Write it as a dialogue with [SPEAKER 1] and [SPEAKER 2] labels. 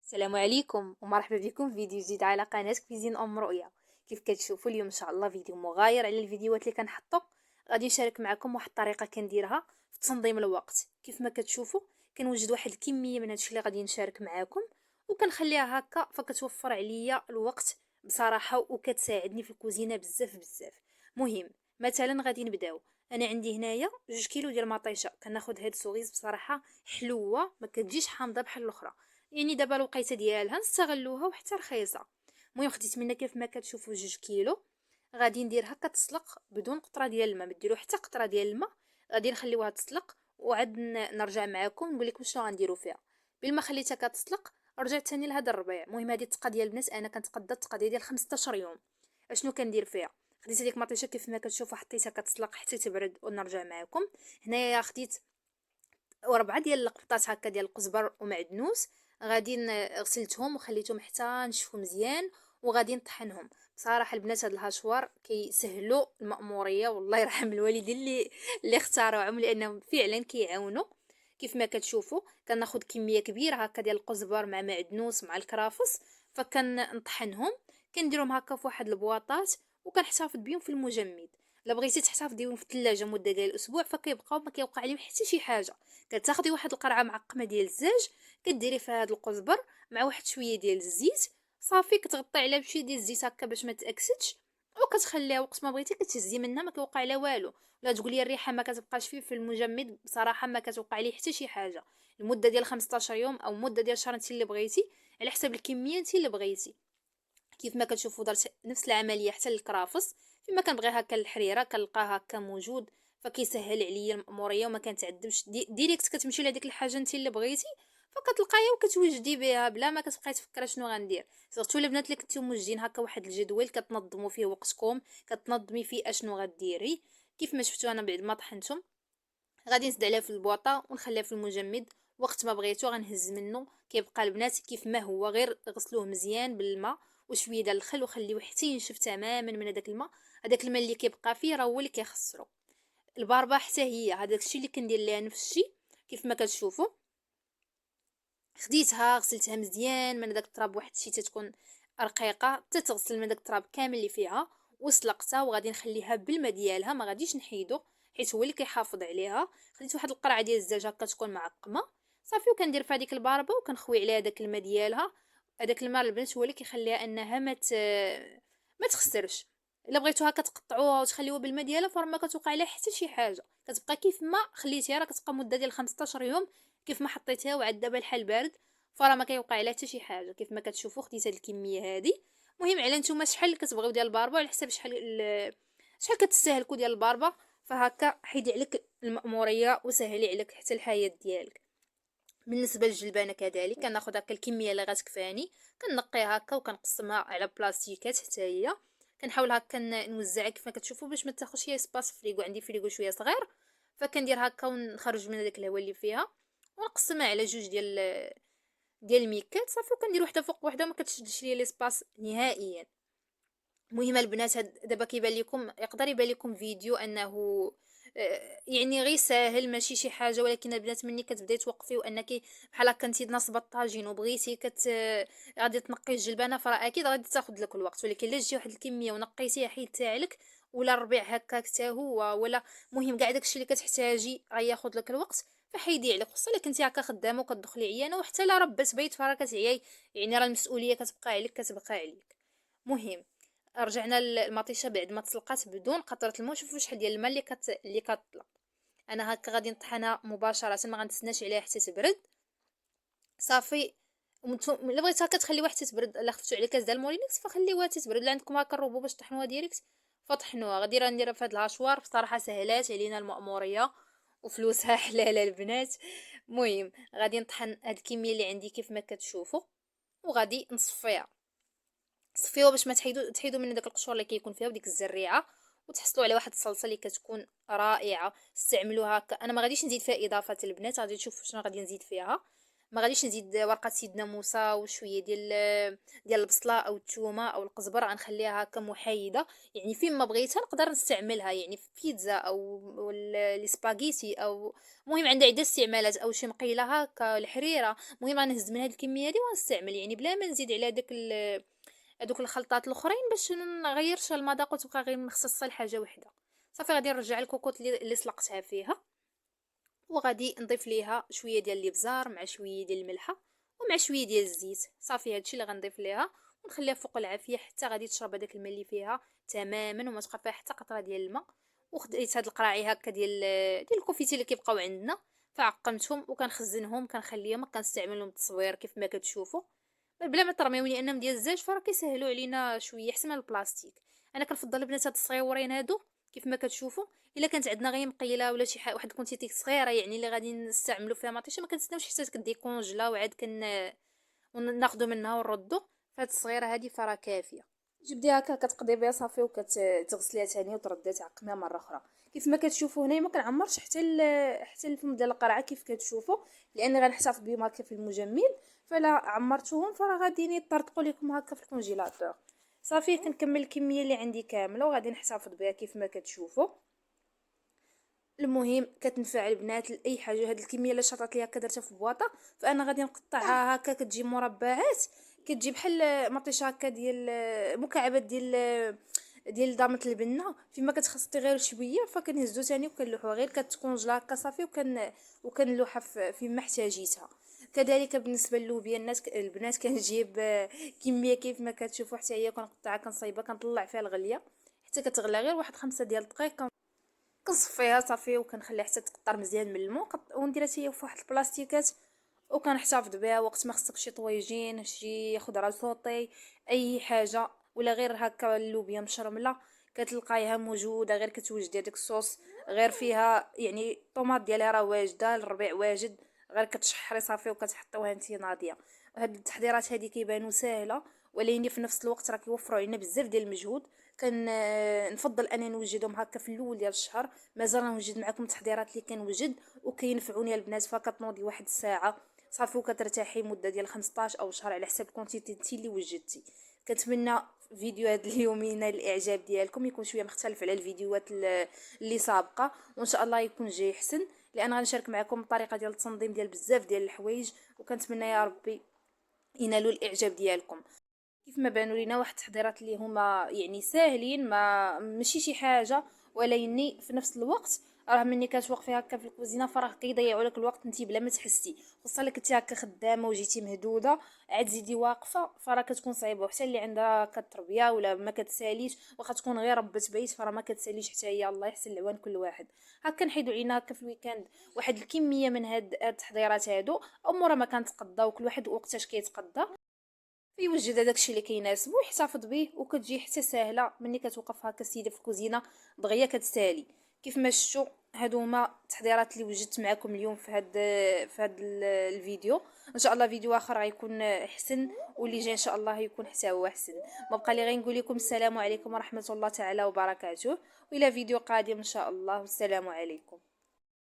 [SPEAKER 1] السلام عليكم ومرحبا بكم في فيديو جديد على قناة كويزين ام رؤيا. كيف كتشوفوا اليوم ان شاء الله فيديو مغاير على الفيديوهات اللي كنحطو. غادي نشارك معكم واحد الطريقه كنديرها في تنظيم الوقت. كيف ما كتشوفوا كنوجد واحد الكميه من هادشي اللي غادي نشارك معكم وكنخليها هكا، فكتوفر عليا الوقت بصراحه وكتساعدني في الكوزينه بزاف بزاف. مهم، مثلا غادي نبداو. انا عندي هنايا 2 كيلو ديال المطيشه. كناخذ هاد السوغيز بصراحه حلوه، ما كتجيش حامضه بحال الاخرى، يعني دابا الوقيته ديالها نستغلوها وحتى رخيصه. المهم خديت منها كيف ما كتشوفوا 2 كيلو. غادي نديرها كتسلق بدون قطره ديال الماء، ما ديروا حتى قطره ديال الماء. غادي نخليوها تسلق وعاد نرجع معكم نقول لكم شنو غنديروا فيها. بالما خليتها كتسلق رجعت ثاني لهذا الربيع. المهم هذه الطاقه ديال البنات، انا كنتقدى الطاقه ديال 15 يوم. اشنو كندير فيها؟ خديت هذيك المطيشه كيف ما كتشوفوا، حطيتها كتسلق حتى تبرد ونرجع معكم. هنايا خديت 4 ديال القبطات هكا ديال القزبر ومعدنوس. غادي غسلتهم وخليتهم حتى نشفوا مزيان وغادي نطحنهم. بصراحه البنات هاد الهشوار كيسهلوا المأموريه، والله يرحم الوالدين اللي اختاروهم، لانهم فعلا كيعاونوا. كيف ما كتشوفوا كناخذ كميه كبيره هكا ديال القزبر مع معدنوس مع الكرافس، فكنطحنهم. كنديرهم هكا في واحد البواطات وكنحتفظ بهم في المجمد. الا بغيتي تحتفظ بهم في الثلاجه مده ديال الاسبوع فكيبقاو ما كيوقع عليهم حتى شي حاجه. كتاخدي واحد القرعه معقمه ديال الزاج، كديري فيها هاد القزبر مع واحد شويه ديال الزيت، صافي كتغطي عليها بشي ديال الزيت هكا باش ما تاكسدش، وكتخليها وقت ما بغيتي كتهزي منها ما كيوقع لها والو. ولا تقولي الريحه ما كتبقاش فيه في المجمد، بصراحه ما كتوقع ليه حتى شي حاجه. المده ديال 15 يوم او مده ديال شهر انت اللي بغيتي، على حسب الكميه انت اللي بغيتي. كيف ما كتشوفوا درت نفس العمليه حتى للكرافس. فيما كنبغي هكا الحريره كنلقاه هكا موجود، فكيسهل عليا المأموريه وما كنتعذبش. ديريكت كتمشي لهاديك الحاجه انت اللي بغيتي فكتلقايها وكتوجدي بها بلا ما كتبقاي تفكري شنو غندير. سورتو البنات اللي كنتو موجدين هكا واحد الجدول كتنظموا فيه وقتكم، كتنظمي فيه اشنو غديري. كيف ما شفتوا انا بعد ما طحنتهم غادي نزيد عليها في البواطه ونخليها في المجمد. وقت ما بغيتو غنهز منه كيبقى البنات كيف ما هو، غير غسلوه مزيان بالماء وشويه ديال الخل وخليوه حتى ينشف تماما من هذاك الماء. هذاك الماء اللي كيبقى فيه راه هو اللي كيخسرو. الباربه حتى هي هذاك الشيء اللي كندير ليها نفس الشيء. كيف ما كتشوفوا خديتها غسلتها مزيان من داك التراب، واحد الشيء تتكون رقيقه حتى تغسل من داك التراب كامل اللي فيها، وسلقتها وغادي نخليها بالماء ديالها ما غاديش نحيدو حيت هو اللي كيحافظ عليها. خديت واحد القرعه ديال الزاج هكا تكون معقمه صافي، وكندير فيها ديك الباربه وكنخوي عليها داك الماء ديالها. هذاك الماء البنات هو اللي كيخليها انها ما تخسرش. الا بغيتو هكا تقطعوها وتخليوها بالماء ديالها فراه ما كتوقع لها حتى شي حاجه، كتبقى كيف ما خليتيها، راه كتبقى مده ديال 15 يوم كيف ما حطيتها وعاد دابا الحال بارد فراه ما كيوقع لها حتى شي حاجه. كيف ما كتشوفوا خديت هاد الكميه هادي. مهم على نتوما شحال كتبغيو ديال الباربه على حسب شحال كتستهلكوا ديال الباربه، فهكا حيدي عليك المأموريه وسهلي عليك حتى الحياه ديالك. بالنسبه للجلبانه كذلك كناخذ هكا الكميه اللي غتكفاني، كنقيها هكا وكنقسمها على بلاستيكات حتى هي. كنحاول هكا نوزعها كيف ما كتشوفوا باش ما تاخذش هي سباس في فريغو. عندي فريغو شويه صغير فكندير هكا ونخرج من داك الهواء اللي فيها ونقسمها على 2 ديال الميكات صافي، وكندير وحده فوق وحده ما كتشدش ليا ليسباس نهائيا. المهم البنات دابا كيبان لكم يقدر يبان لكم فيديو انه يعني غير ساهل ماشي شي حاجه، ولكن البنات ملي كتبداي توقفي وانك بحال هكا انت ناصبه الطاجين وبغيتي غادي تنقي الجلبانه فراه اكيد غادي تاخذ لك الوقت. ولكن الا جيتي واحد الكميه ونقيتيها حيدتها عليك، ولا الربيع هكاك حتى هو، ولا مهم كاع داكشي اللي كتحتاجي غياخذ لك الوقت فحيدي عليك. خصوصا الا كنتي هكا خدامه وكتدخلي عيانه وحتى لا ربات بيت فراه كتعياي، يعني راه المسؤوليه كتبقى عليك كتبقى عليك. مهم رجعنا للمطيشه بعد ما تسلقات بدون قطره الماء. شوفوا شحال ديال الماء اللي كطلع. انا هكا غادي نطحنها مباشره ما غنتسناش عليها حتى تبرد صافي. الا بغيتي هكا تخليوها حتى تبرد، الا خفتو على كاس ديال المولينكس فخليوها حتى تبرد. الا عندكم هكا الروبو باش طحنوها ديريكت فطحنوها. غادي راه نديرها في هاد الهشوار بصراحه سهلات علينا المأموريه وفلوسها حلاله البنات. المهم غادي نطحن هاد الكميه اللي عندي كيف ما كتشوفوا وغادي نصفيها. صفيوها باش ما تحيدوا من داك القشور اللي كيكون فيها وديك الزريعه، وتحصلوا على واحد الصلصه اللي كتكون رائعه. استعملوها هكا. انا ما غاديش نزيد فيها اضافات البنات، غادي تشوفوا شنو غادي نزيد فيها. ما غاديش نزيد ورقه سيدنا موسى وشويه ديال البصله او الثومه او القزبره، غنخليها هكا محايده. يعني فين ما بغيتها نقدر نستعملها، يعني في بيتزا او لي سباغيتي، او المهم عندها عده استعمالات، او شي مقيله هكا الحريره. المهم غنهز من هاد الكميه هادي ونستعمل، يعني بلا ما نزيد على هادوك الخلطات الاخرين باش نغيرش المذاق وتبقى غير مخصصه لحاجه وحده. صافي غادي نرجع الكوكوط اللي سلقتها فيها، وغادي نضيف ليها شويه ديال الابزار مع شويه ديال الملحه ومع شويه ديال الزيت. صافي هادشي اللي غنضيف ليها، ونخليها فوق العافيه حتى غادي تشرب هذاك الماء اللي فيها تماما، وما تبقى فيها حتى قطره ديال الماء. وخديت هاد القراعي هكا ديال الكوفيتي اللي كيبقاو عندنا، فعقمتهم وكنخزنهم، كنخليهم كنستعملهم بالتصوير كيف ما كتشوفوا، بلا ما ترميو، لانهم ديال الزاج فراه كيسهلوا علينا شويه احسن من البلاستيك. انا كنفضل البنات هاد الصغيورين هادو كيف ما كتشوفوا. الا كانت عندنا غير مقيله ولا شي واحد الكونتيتي صغيره يعني اللي غادي نستعملوا فيها مطيشه، ما كنستناوش حتى كديكونجلا وعاد ناخذوا منها ونردوا. فهاد الصغيره هادي فرا كافيه. جبدي هكا كتقضي بها صافي وكتغسليها ثاني وترديها تعقميها مره اخرى. كيف ما كتشوفوا هنا ما كنعمرش حتى الفم ديال القرعه كيف كتشوفوا، لان غنحتفظ بهم هكا في المجمد. فلا عمرتوهم فراه غاديين يطرطقوا لكم هكا في الكونجيلاتور. صافي كنكمل الكميه اللي عندي كامله وغادي نحتفظ بها كيف ما كتشوفوا. المهم كتنفع البنات لاي حاجه. هاد الكميه اللي شطات ليا هكا درتها في بواطه، فانا غادي نقطعها هكا كتجي مربعات، كتجي بحال مطيشه هكا ديال مكعبات ديال دامة البنه. فيما كتخصطي غير شويه فكنهزو ثاني وكنلوحوها غير كتكونجلا هكا صافي، وكنلوحها فيما احتاجيتها. كذلك بالنسبه للوبيا البنات كنجيب كميه كيف ما كتشوفوا حتى هي، كنقطعها كنصايبها كنطلع فيها الغليه حتى كتغلى غير واحد 5 ديال الدقائق. كنصفيها صافي وكنخليها حتى تقطر مزيان من الماء، ونديرها حتى هي فواحد البلاستيكات، وكنحتفظ بها وقت ما خصك شي طويجين شي خضره سوطي اي حاجه، ولا غير هكا اللوبيا مشرمله كتلقايها موجوده، غير كتوجدي هذيك الصوص غير فيها، يعني الطوماط ديالها راه واجده، الربيع واجد، غير كتشحري صافي وكتحطوها انت ناضيه. هاد التحضيرات هادي كيبانوا ساهله، ولكن في نفس الوقت راه كيوفروا علينا بزاف ديال المجهود. كان نفضل انني نوجدهم هكا في الاول ديال الشهر. مازال نوجد معكم التحضيرات اللي كنوجد وكينفعوني البنات، فكتنوضي واحد الساعه صافي وكترتاحي مده ديال 15 او شهر على حسب الكونتيتي اللي وجدتي. كنتمنى فيديو هذا اليوم ينال الاعجاب ديالكم، يكون شويه مختلف على الفيديوهات اللي سابقه، وان شاء الله يكون جاي احسن، لان غنشارك معكم الطريقه ديال التنظيم ديال بزاف ديال الحوايج، وكنتمنى يا ربي ينالوا الاعجاب ديالكم. كيف ما بانوا لينا واحد التحضيرات اللي هما يعني ساهلين، ما ماشي شي حاجه، ولكن في نفس الوقت راه ملي كتوقفي هكا في الكوزينه فراه كيضيعوا لك الوقت انت بلا ما تحسي، خصوصا الا كنتي هكا خدامه وجيتي مهدوده عاد زيدي واقفه فراه كتكون صعيبه. وحتى اللي عندها كتربيه ولا ما كتساليش، واخا تكون غير ربة بيت فراه ما كتساليش حتى هي. الله يحسن العوان كل واحد. هكا نحيدوا علينا هكا في الويكاند واحد الكميه من هاد التحضيرات هادو، امور ما كنتقضى وكل واحد وقتاش كيتقضى، فيوجد هذاك الشيء اللي كيناسبو ويحتفظ به، وكتجي حتى ساهله ملي كتوقف هكا السيده في الكوزينه دغيا كتسالي. كيف ما شفتوا هادو هما التحضيرات اللي وجدت معكم اليوم في هاد الفيديو. ان شاء الله فيديو اخر غيكون احسن، واللي جاي ان شاء الله يكون حتى هو احسن. ما بقى لي غير نقول لكم السلام عليكم ورحمه الله تعالى وبركاته، والى فيديو قادم ان شاء الله، والسلام عليكم.